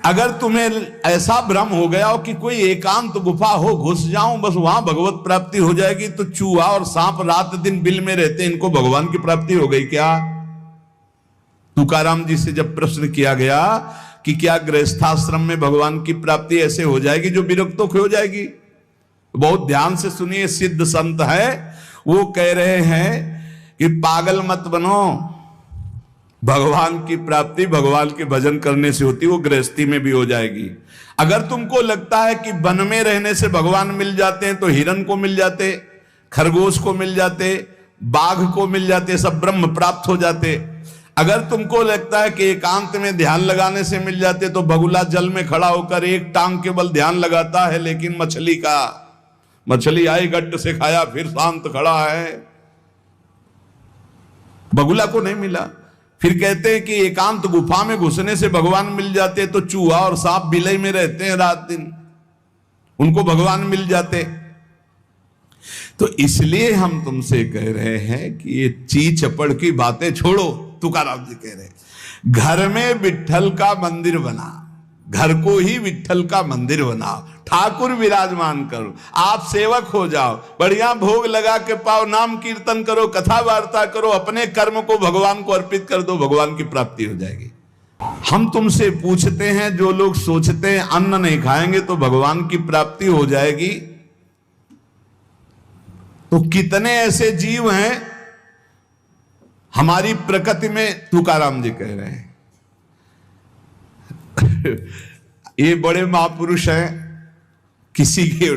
अगर तुम्हें ऐसा भ्रम हो गया हो कि कोई एकांत गुफा हो, घुस जाऊं बस वहां भगवत प्राप्ति हो जाएगी, तो चूहा और सांप रात दिन बिल में रहते, इनको भगवान की प्राप्ति हो गई क्या? तुकाराम जी से जब प्रश्न किया गया कि क्या गृहस्थाश्रम में भगवान की प्राप्ति ऐसे हो जाएगी जो विरक्तों की हो जाएगी? बहुत ध्यान से सुनिए, सिद्ध संत है, वो कह रहे हैं कि पागल मत बनो, भगवान की प्राप्ति भगवान के भजन करने से होती, वो गृहस्थी में भी हो जाएगी। अगर तुमको लगता है कि वन में रहने से भगवान मिल जाते हैं, तो हिरन को मिल जाते, खरगोश को मिल जाते, बाघ को मिल जाते, सब ब्रह्म प्राप्त हो जाते। अगर तुमको लगता है कि एकांत में ध्यान लगाने से मिल जाते, तो बगुला जल में खड़ा होकर एक टांग के बल ध्यान लगाता है, लेकिन मछली आई गट्ट से खाया फिर शांत खड़ा है, बगुला को नहीं मिला। फिर कहते हैं कि एकांत गुफा में घुसने से भगवान मिल जाते, तो चूहा और सांप बिलई में रहते हैं रात दिन, उनको भगवान मिल जाते। तो इसलिए हम तुमसे कह रहे हैं कि ये ची चपड़ की बातें छोड़ो। तुकाराम जी कह रहे हैं घर में विठ्ठल का मंदिर बना, घर को ही विठ्ठल का मंदिर बनाओ, ठाकुर विराजमान करो, आप सेवक हो जाओ, बढ़िया भोग लगा के पाओ, नाम कीर्तन करो, कथा वार्ता करो, अपने कर्म को भगवान को अर्पित कर दो, भगवान की प्राप्ति हो जाएगी। हम तुमसे पूछते हैं, जो लोग सोचते हैं अन्न नहीं खाएंगे तो भगवान की प्राप्ति हो जाएगी, तो कितने ऐसे जीव हैं हमारी प्रकृति में? तुकाराम जी कह रहे हैं ये बड़े महापुरुष हैं, किसी के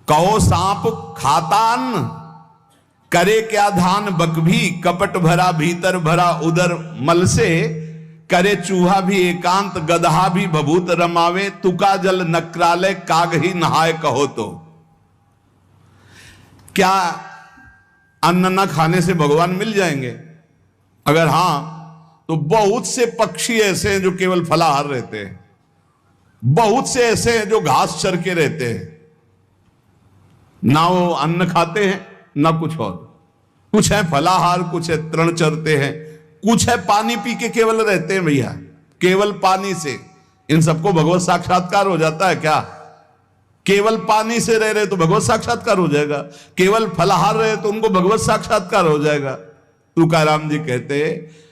कहो सांप खाता अन्न, करे क्या धान बकभी, कपट भरा भीतर भरा उदर मल से, करे चूहा भी एकांत गदहा भी भभूत रमावे, तुका जल नक्रालय काग ही नहाय कहो। तो क्या अन्न न खाने से भगवान मिल जाएंगे? अगर हां, तो बहुत से पक्षी ऐसे हैं जो केवल फलाहार रहते हैं, बहुत से ऐसे हैं जो घास चर के रहते हैं, ना वो अन्न खाते हैं ना कुछ और, कुछ है फलाहार, कुछ है तृण चरते हैं, कुछ है पानी पी के केवल रहते हैं। भैया केवल पानी से इन सबको भगवत साक्षात्कार हो जाता है क्या? केवल पानी से रह रहे तो भगवत साक्षात्कार हो जाएगा, केवल फलाहार रहे तो उनको भगवत साक्षात्कार हो जाएगा। तुकाराम जी कहते हैं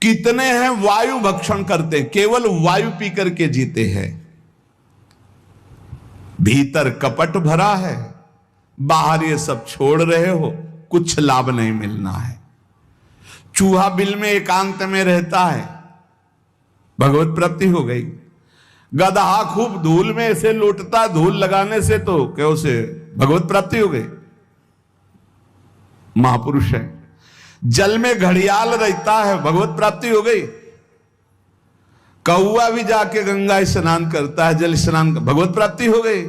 कितने हैं वायु भक्षण करते, केवल वायु पी करके जीते हैं, भीतर कपट भरा है, बाहर ये सब छोड़ रहे हो, कुछ लाभ नहीं मिलना है। चूहा बिल में एकांत में रहता है, भगवत प्राप्ति हो गई। गदहा खूब धूल में ऐसे लौटता, धूल लगाने से तो क्या उसे भगवत प्राप्ति हो गई, महापुरुष है। जल में घड़ियाल रहता है, भगवत प्राप्ति हो गई। कौआ भी जाके गंगा स्नान करता है, जल स्नान, भगवत प्राप्ति हो गई।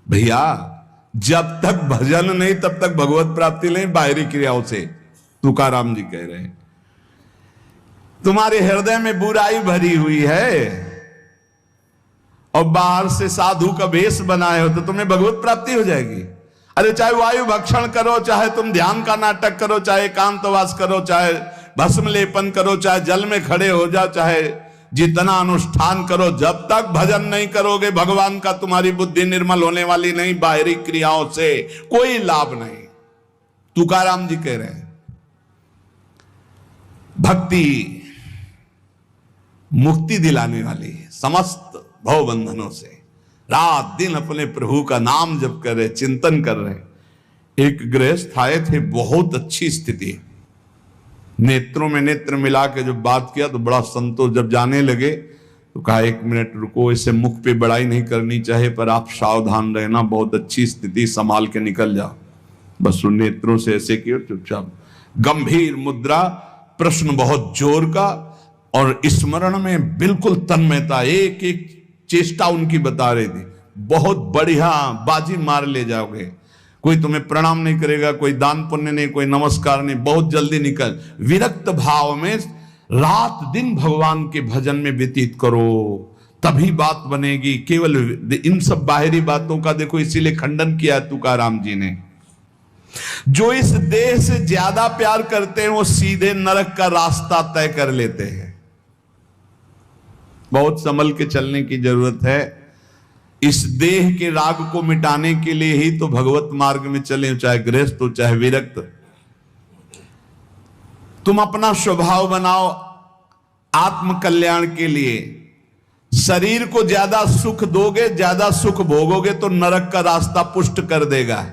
भैया जब तक भजन नहीं तब तक भगवत प्राप्ति नहीं, बाहरी क्रियाओं से। तुकाराम जी कह रहे हैं तुम्हारे हृदय में बुराई भरी हुई है और बाहर से साधु का भेष बनाए हो, तो तुम्हें भगवत प्राप्ति हो जाएगी। अरे चाहे वायु भक्षण करो, चाहे तुम ध्यान का नाटक करो, चाहे एकांतवास करो, चाहे भस्म लेपन करो, चाहे जल में खड़े हो जाओ, चाहे जितना अनुष्ठान करो, जब तक भजन नहीं करोगे भगवान का, तुम्हारी बुद्धि निर्मल होने वाली नहीं, बाहरी क्रियाओं से कोई लाभ नहीं। तुकाराम जी कह रहे हैं भक्ति मुक्ति दिलाने वाली है समस्त भव बंधनों से। रात दिन अपने प्रभु का नाम जप कर रहे, चिंतन कर रहे। एक गृहस्थ आए थे, बहुत अच्छी स्थिति, नेत्रों में नेत्र मिला के जब बात किया तो बड़ा संतोष। जब जाने लगे तो कहा 1 मिनट रुको, इसे मुख पे बड़ाई नहीं करनी चाहिए, पर आप सावधान रहना, बहुत अच्छी स्थिति, संभाल के निकल जाओ। बस उन नेत्रों से ऐसे किया, चुपचाप गंभीर मुद्रा, प्रश्न बहुत जोर का, और स्मरण में बिल्कुल तन्मयता, एक एक चेष्टा उनकी बता रही थी। बहुत बढ़िया बाजी मार ले जाओगे, कोई तुम्हें प्रणाम नहीं करेगा, कोई दान पुण्य नहीं, कोई नमस्कार नहीं, बहुत जल्दी निकल। विरक्त भाव में रात दिन भगवान के भजन में व्यतीत करो, तभी बात बनेगी। केवल इन सब बाहरी बातों का देखो, इसीलिए खंडन किया तुकाराम जी ने। जो इस देह से ज्यादा प्यार करते हैं वो सीधे नरक का रास्ता तय कर लेते हैं। बहुत संभल के चलने की जरूरत है। इस देह के राग को मिटाने के लिए ही तो भगवत मार्ग में चले, चाहे गृहस्थ हो चाहे विरक्त। तुम अपना स्वभाव बनाओ आत्म कल्याण के लिए। शरीर को ज्यादा सुख दोगे, ज्यादा सुख भोगोगे तो नरक का रास्ता पुष्ट कर देगा।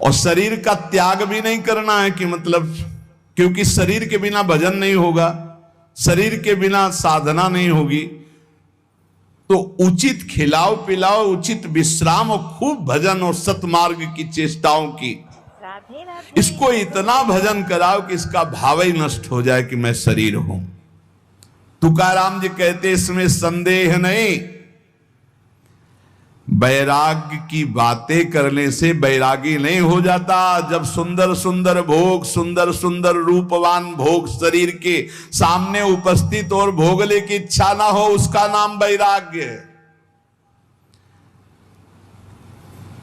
और शरीर का त्याग भी नहीं करना है कि मतलब, क्योंकि शरीर के बिना भजन नहीं होगा, शरीर के बिना साधना नहीं होगी। तो उचित खिलाओ पिलाओ, उचित विश्राम और खूब भजन और सतमार्ग की चेष्टाओं की। इसको इतना भजन कराओ कि इसका भाव ही नष्ट हो जाए कि मैं शरीर हूं। तुकाराम जी कहते इसमें संदेह नहीं। वैराग्य की बातें करने से वैरागी नहीं हो जाता। जब सुंदर सुंदर भोग, सुंदर सुंदर रूपवान भोग शरीर के सामने उपस्थित और भोगने की इच्छा ना हो, उसका नाम वैराग्य है।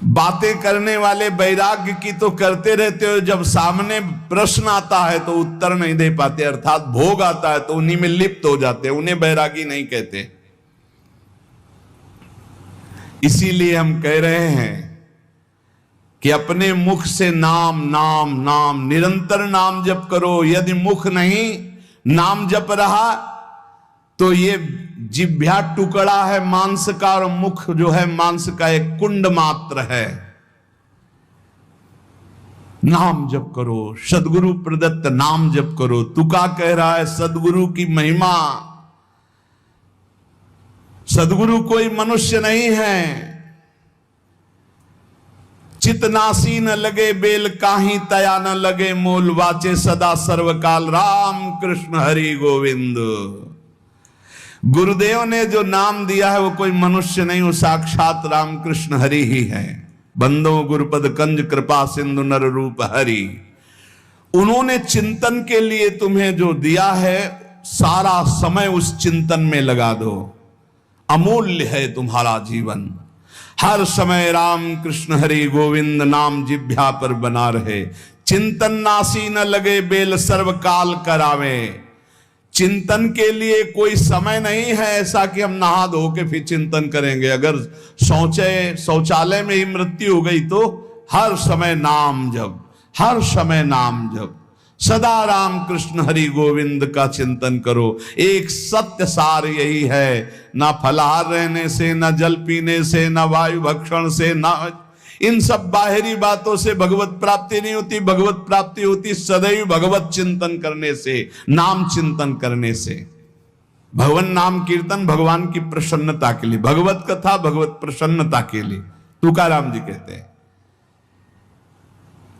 बातें करने वाले वैराग्य की तो करते रहते हो, जब सामने प्रश्न आता है तो उत्तर नहीं दे पाते, अर्थात भोग आता है तो उन्हीं में लिप्त हो जाते हैं, उन्हें वैरागी नहीं कहते। इसीलिए हम कह रहे हैं कि अपने मुख से नाम नाम नाम, निरंतर नाम जप करो। यदि मुख नहीं नाम जप रहा तो ये जिह्वा टुकड़ा है मांस का, और मुख जो है मांस का एक कुंड मात्र है। नाम जप करो, सदगुरु प्रदत्त नाम जप करो। तुका कह रहा है सदगुरु की महिमा। सदगुरु कोई मनुष्य नहीं है। चितनासी न लगे बेल काही, तया न लगे मोल, वाचे सदा सर्वकाल राम कृष्ण हरि गोविंद। गुरुदेव ने जो नाम दिया है वो कोई मनुष्य नहीं, वो साक्षात राम कृष्ण हरि ही है। बंदो गुरुपद कंज कृपा सिंधु नर रूप हरि। उन्होंने चिंतन के लिए तुम्हें जो दिया है, सारा समय उस चिंतन में लगा दो। अमूल्य है तुम्हारा जीवन। हर समय राम कृष्ण हरि गोविंद नाम जिह्वा पर बना रहे। चिंतन नासी न लगे बेल सर्वकाल करावे। चिंतन के लिए कोई समय नहीं है ऐसा कि हम नहा धो के फिर चिंतन करेंगे। अगर शौचालय में ही मृत्यु हो गई तो हर समय नाम जप, हर समय नाम जप। सदा राम कृष्ण हरि गोविंद का चिंतन करो। एक सत्य सार यही है, ना फलाहार रहने से, ना जल पीने से, ना वायु भक्षण से, ना इन सब बाहरी बातों से भगवत प्राप्ति नहीं होती। भगवत प्राप्ति होती सदैव भगवत चिंतन करने से, नाम चिंतन करने से। भगवान नाम कीर्तन भगवान की प्रसन्नता के लिए, भगवत कथा भगवत प्रसन्नता के लिए। तुकाराम जी कहते हैं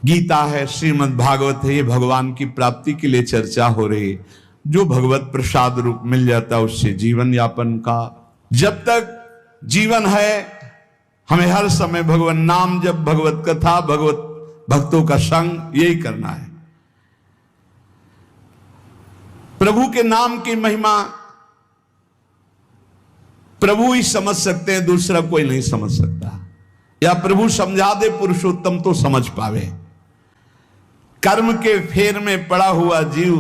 गीता है, श्रीमद् भागवत है, ये भगवान की प्राप्ति के लिए चर्चा हो रही। जो भगवत प्रसाद रूप मिल जाता है उससे जीवन यापन का। जब तक जीवन है हमें हर समय भगवान नाम जब, भगवत कथा, भगवत भक्तों का संग, यही करना है। प्रभु के नाम की महिमा प्रभु ही समझ सकते हैं, दूसरा कोई नहीं समझ सकता। या प्रभु समझा दे पुरुषोत्तम तो समझ पावे। कर्म के फेर में पड़ा हुआ जीव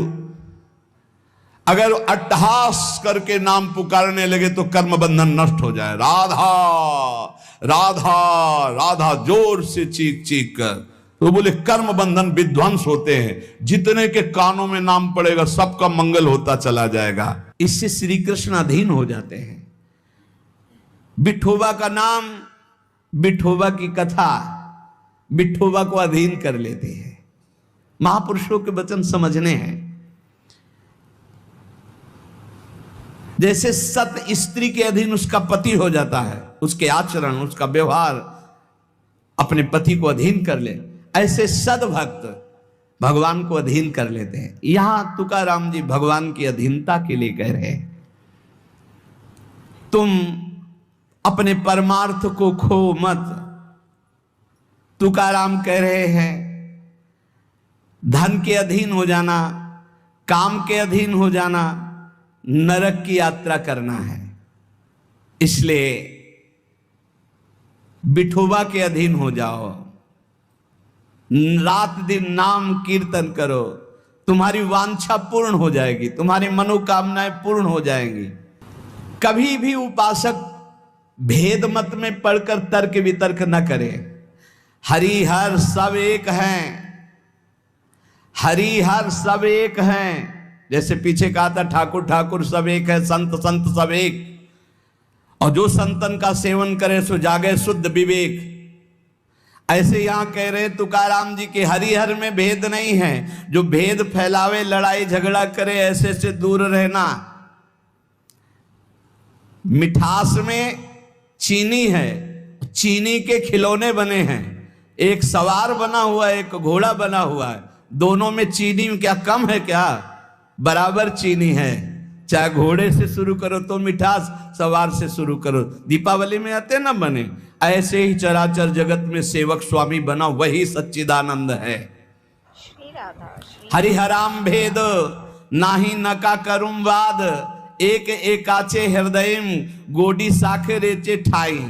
अगर अट्टहास करके नाम पुकारने लगे तो कर्म बंधन नष्ट हो जाए। राधा राधा राधा जोर से चीख चीख कर, तो बोले कर्म बंधन विध्वंस होते हैं। जितने के कानों में नाम पड़ेगा सबका मंगल होता चला जाएगा। इससे श्री कृष्ण अधीन हो जाते हैं। विठोबा का नाम, विठोबा की कथा विठोबा को अधीन कर लेते हैं। महापुरुषों के वचन समझने हैं। जैसे सत स्त्री के अधीन उसका पति हो जाता है, उसके आचरण, उसका व्यवहार अपने पति को अधीन कर ले, ऐसे सद्भक्त भगवान को अधीन कर लेते हैं। यहां तुकाराम जी भगवान की अधीनता के लिए कह रहे हैं, तुम अपने परमार्थ को खो मत। तुकाराम कह रहे हैं धन के अधीन हो जाना, काम के अधीन हो जाना, नरक की यात्रा करना है। इसलिए विठोबा के अधीन हो जाओ, रात दिन नाम कीर्तन करो। तुम्हारी वांछा पूर्ण हो जाएगी, तुम्हारी मनोकामनाएं पूर्ण हो जाएंगी। कभी भी उपासक भेद मत में पढ़कर तर्क वितर्क न करे। हरि हर सब एक हैं, हरि हर सब एक हैं। जैसे पीछे कहा था ठाकुर ठाकुर सब एक है, संत संत सब एक, और जो संतन का सेवन करे सो जागे शुद्ध विवेक। ऐसे यहां कह रहे तुकाराम जी के हरिहर में भेद नहीं है। जो भेद फैलावे, लड़ाई झगड़ा करे, ऐसे से दूर रहना। मिठास में चीनी है, चीनी के खिलौने बने हैं। एक सवार बना हुआ है, एक घोड़ा बना हुआ है। दोनों में चीनी क्या कम है क्या? बराबर चीनी है। चाहे घोड़े से शुरू करो तो मिठास, सवार से शुरू करो। दीपावली में आते ना बने, ऐसे ही चराचर जगत में सेवक स्वामी बना वही सच्चिदानंद है। हरिहराम भेद नाही नका करुम वाद, एक एकाचे हृदयम गोडी साखे रेचे ठाई।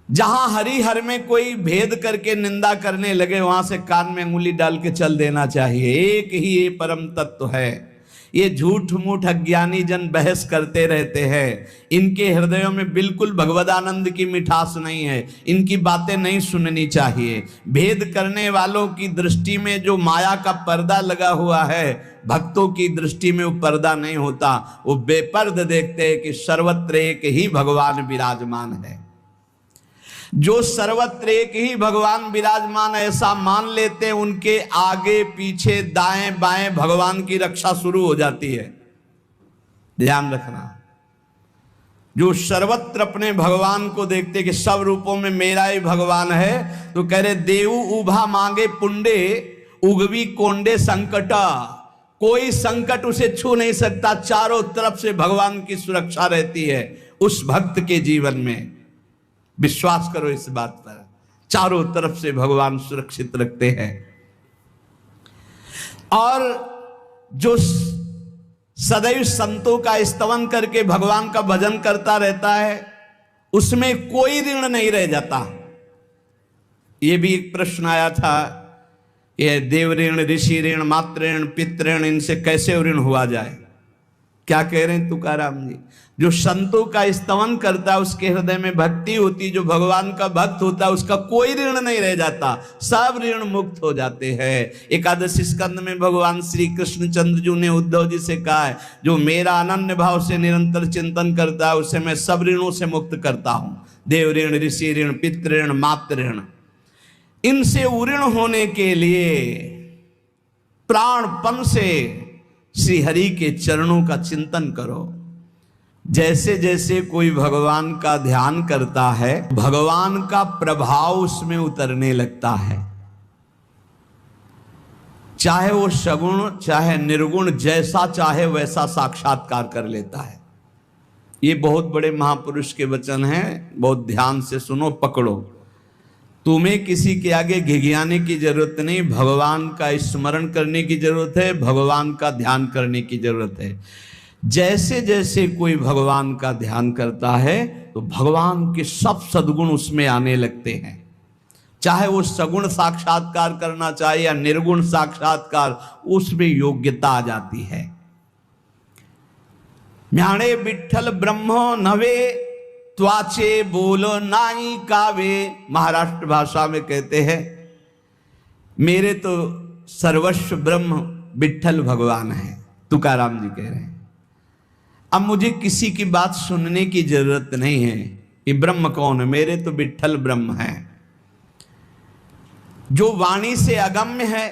जहां हरिहर में कोई भेद करके निंदा करने लगे, वहां से कान में अंगुली डाल के चल देना चाहिए। एक ही ये परम तत्व है। ये झूठ मूठ अज्ञानी जन बहस करते रहते हैं। इनके हृदयों में बिल्कुल भगवदानंद की मिठास नहीं है। इनकी बातें नहीं सुननी चाहिए। भेद करने वालों की दृष्टि में जो माया का पर्दा लगा हुआ है, भक्तों की दृष्टि में वो पर्दा नहीं होता। वो बेपर्द देखते हैं कि सर्वत्र एक ही भगवान विराजमान है। जो सर्वत्र एक ही भगवान विराजमान ऐसा मान लेते हैं, उनके आगे पीछे दाएं बाएं भगवान की रक्षा शुरू हो जाती है। ध्यान रखना। जो सर्वत्र अपने भगवान को देखते कि सब रूपों में मेरा ही भगवान है, तो कह रहे देवु उभा मांगे पुंडे उगवी कोंडे संकटा। कोई संकट उसे छू नहीं सकता। चारों तरफ से भगवान की सुरक्षा रहती है उस भक्त के जीवन में। विश्वास करो इस बात पर। चारों तरफ से भगवान सुरक्षित रखते हैं। और जो सदैव संतों का स्तवन करके भगवान का भजन करता रहता है, उसमें कोई ऋण नहीं रह जाता। यह भी एक प्रश्न आया था, यह देव ऋण, ऋषि ऋण, मातृ ऋण, पितृ ऋण, इनसे कैसे ऋण हुआ जाए। क्या कह रहे हैं तुकाराम जी? जो संतों का स्तवन करता है, उसके हृदय में भक्ति होती, जो भगवान का भक्त होता है, उसका कोई ऋण नहीं रह जाता। सब ऋण मुक्त हो जाते हैं। एकादशी स्कंद में भगवान श्री कृष्ण चंद्र जी ने उद्धव जी से कहा है, जो मेरा अनन्य भाव से निरंतर चिंतन करता है, उसे मैं सब ऋणों से मुक्त करता हूं। देव ऋण, ऋषि ऋण, पितृ ऋण, मातृ ऋण, इनसे उऋण होने के लिए प्राणपन से श्री हरि के चरणों का चिंतन करो। जैसे जैसे कोई भगवान का ध्यान करता है, भगवान का प्रभाव उसमें उतरने लगता है। चाहे वो सगुण चाहे निर्गुण, जैसा चाहे वैसा साक्षात्कार कर लेता है। ये बहुत बड़े महापुरुष के वचन हैं, बहुत ध्यान से सुनो, पकड़ो। तुम्हें किसी के आगे घिघियाने की जरूरत नहीं, भगवान का स्मरण करने की जरूरत है, भगवान का ध्यान करने की जरूरत है। जैसे जैसे कोई भगवान का ध्यान करता है, तो भगवान के सब सद्गुण उसमें आने लगते हैं। चाहे वो सगुण साक्षात्कार करना चाहे या निर्गुण साक्षात्कार, उसमें योग्यता आ जाती है। म्याणे विठ्ठल ब्रह्मो नवे त्वाचे बोलो नाई कावे। महाराष्ट्र भाषा में कहते हैं, मेरे तो सर्वस्व ब्रह्म विठ्ठल भगवान है। तुकाराम जी कह रहे हैं, अब मुझे किसी की बात सुनने की जरूरत नहीं है कि ब्रह्म कौन है, मेरे तो विठ्ठल ब्रह्म है। जो वाणी से अगम्य है,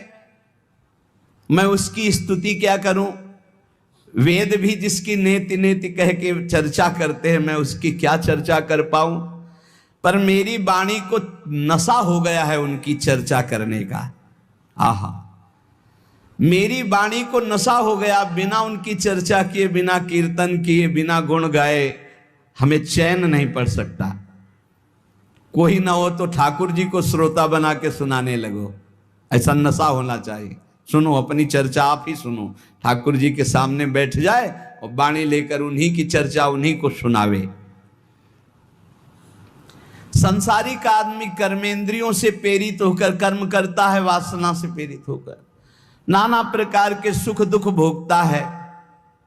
मैं उसकी स्तुति क्या करूं। वेद भी जिसकी नेति नेति कह के चर्चा करते हैं, मैं उसकी क्या चर्चा कर पाऊं। पर मेरी वाणी को नशा हो गया है उनकी चर्चा करने का। आहा, मेरी वाणी को नशा हो गया। बिना उनकी चर्चा किए, बिना कीर्तन किए, बिना गुण गाए हमें चैन नहीं पड़ सकता। कोई ना हो तो ठाकुर जी को श्रोता बना के सुनाने लगो, ऐसा नशा होना चाहिए। सुनो, अपनी चर्चा आप ही सुनो। ठाकुर जी के सामने बैठ जाए और वाणी लेकर उन्हीं की चर्चा उन्हीं को सुनावे। संसारिक आदमी कर्मेंद्रियों से प्रेरित होकर कर्म करता है, वासना से प्रेरित होकर। नाना प्रकार के सुख दुख भोगता है,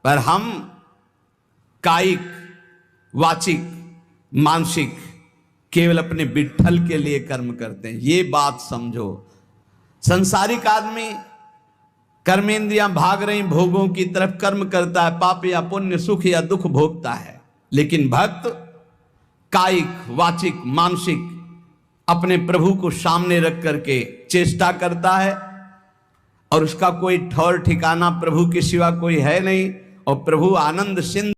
पर हम कायिक, वाचिक, मानसिक केवल अपने विठ्ठल के लिए कर्म करते हैं। ये बात समझो। संसारिक आदमी कर्मेंद्रियां भाग रही भोगों की तरफ, कर्म करता है, पाप या पुण्य, सुख या दुख भोगता है। लेकिन भक्त कायिक, वाचिक, मानसिक अपने प्रभु को सामने रख करके चेष्टा करता है, और उसका कोई ठौर ठिकाना प्रभु के सिवा कोई है नहीं, और प्रभु आनंद सिंधु